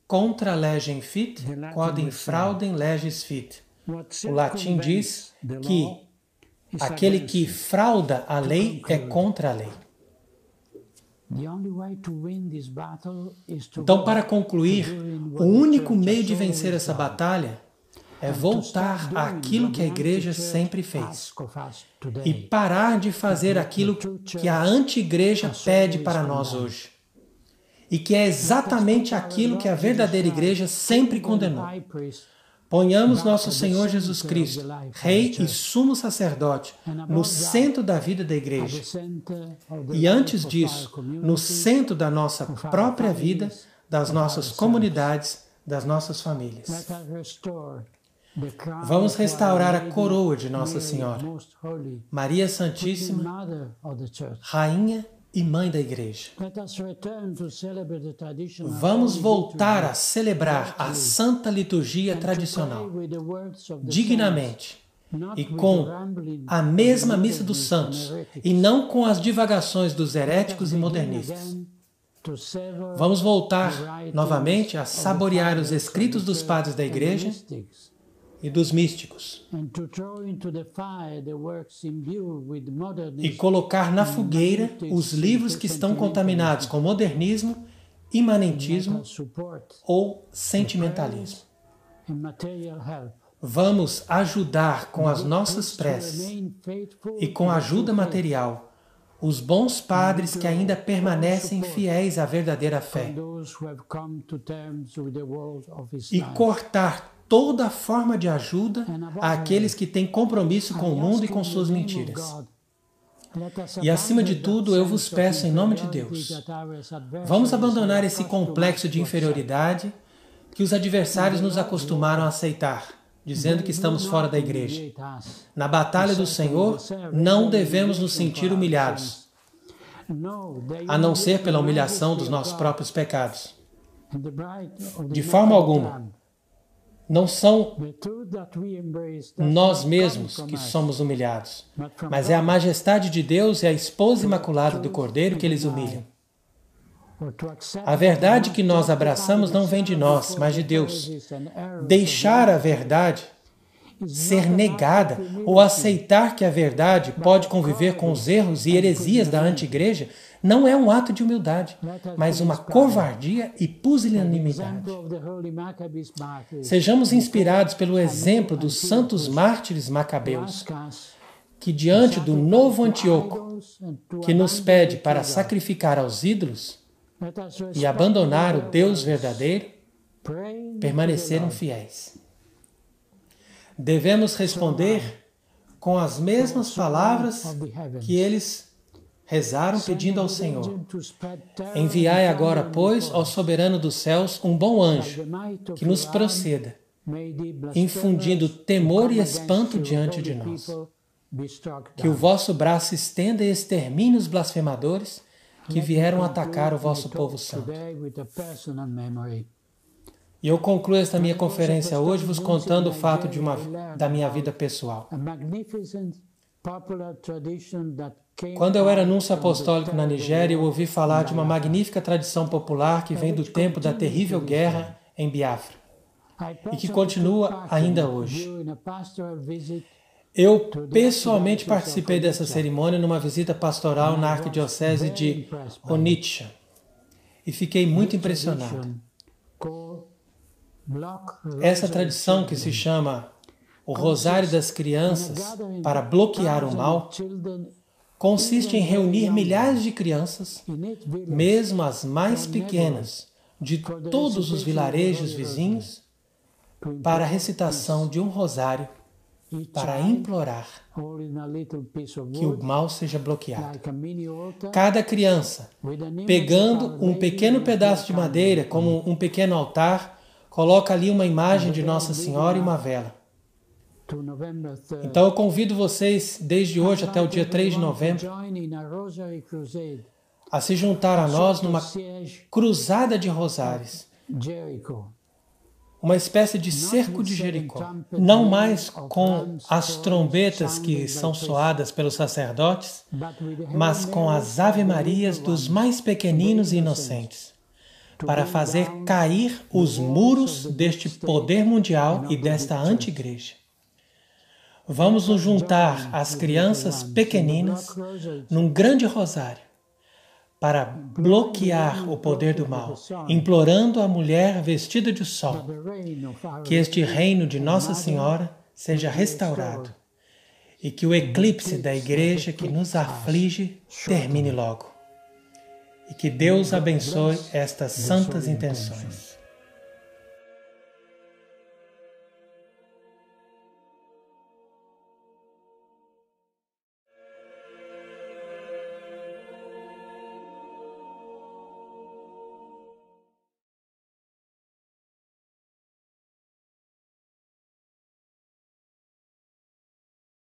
Contra legem fit, quod infraudem legis fit. O latim diz que aquele que frauda a lei é contra a lei. Então, para concluir, o único meio de vencer essa batalha é voltar àquilo que a igreja sempre fez e parar de fazer aquilo que a anti-igreja pede para nós hoje e que é exatamente aquilo que a verdadeira igreja sempre condenou. Ponhamos nosso Senhor Jesus Cristo, Rei e Sumo Sacerdote, no centro da vida da igreja e, antes disso, no centro da nossa própria vida, das nossas comunidades, das nossas famílias. Vamos restaurar a coroa de Nossa Senhora, Maria Santíssima, Rainha e Mãe da Igreja. Vamos voltar a celebrar a Santa Liturgia tradicional, dignamente, e com a mesma Missa dos Santos, e não com as divagações dos heréticos e modernistas. Vamos voltar novamente a saborear os escritos dos padres da Igreja e dos místicos, e colocar na fogueira os livros que estão contaminados com modernismo, imanentismo ou sentimentalismo. Vamos ajudar com as nossas preces e com a ajuda material os bons padres que ainda permanecem fiéis à verdadeira fé e cortar toda forma de ajuda àqueles que têm compromisso com o mundo e com suas mentiras. E acima de tudo, eu vos peço em nome de Deus, vamos abandonar esse complexo de inferioridade que os adversários nos acostumaram a aceitar, dizendo que estamos fora da igreja. Na batalha do Senhor, não devemos nos sentir humilhados, a não ser pela humilhação dos nossos próprios pecados. De forma alguma. Não são nós mesmos que somos humilhados, mas é a majestade de Deus e a esposa imaculada do Cordeiro que eles humilham. A verdade que nós abraçamos não vem de nós, mas de Deus. Deixar a verdade ser negada ou aceitar que a verdade pode conviver com os erros e heresias da anti-igreja não é um ato de humildade, mas uma covardia e pusilanimidade. Sejamos inspirados pelo exemplo dos santos mártires macabeus, que diante do novo Antíoco, que nos pede para sacrificar aos ídolos e abandonar o Deus verdadeiro, permaneceram fiéis. Devemos responder com as mesmas palavras que eles rezaram pedindo ao Senhor. Enviai agora, pois, ao soberano dos céus um bom anjo que nos proceda, infundindo temor e espanto diante de nós. Que o vosso braço estenda e extermine os blasfemadores que vieram atacar o vosso povo santo. E eu concluo esta minha conferência hoje vos contando o fato da minha vida pessoal. Quando eu era anúncio apostólico na Nigéria, eu ouvi falar de uma magnífica tradição popular que vem do tempo da terrível guerra em Biafra e que continua ainda hoje. Eu pessoalmente participei dessa cerimônia numa visita pastoral na arquidiocese de Onitsha e fiquei muito impressionado. Essa tradição, que se chama o Rosário das Crianças para bloquear o mal, consiste em reunir milhares de crianças, mesmo as mais pequenas, de todos os vilarejos vizinhos, para a recitação de um rosário, para implorar que o mal seja bloqueado. Cada criança, pegando um pequeno pedaço de madeira, como um pequeno altar, coloca ali uma imagem de Nossa Senhora e uma vela. Então eu convido vocês, desde hoje até o dia 3 de novembro, a se juntar a nós numa cruzada de rosários, uma espécie de cerco de Jericó, não mais com as trombetas que são soadas pelos sacerdotes, mas com as ave-marias dos mais pequeninos e inocentes, para fazer cair os muros deste poder mundial e desta anti-igreja. Vamos nos juntar às crianças pequeninas num grande rosário para bloquear o poder do mal, implorando à mulher vestida de sol que este reino de Nossa Senhora seja restaurado e que o eclipse da igreja que nos aflige termine logo. E que Deus abençoe estas santas intenções.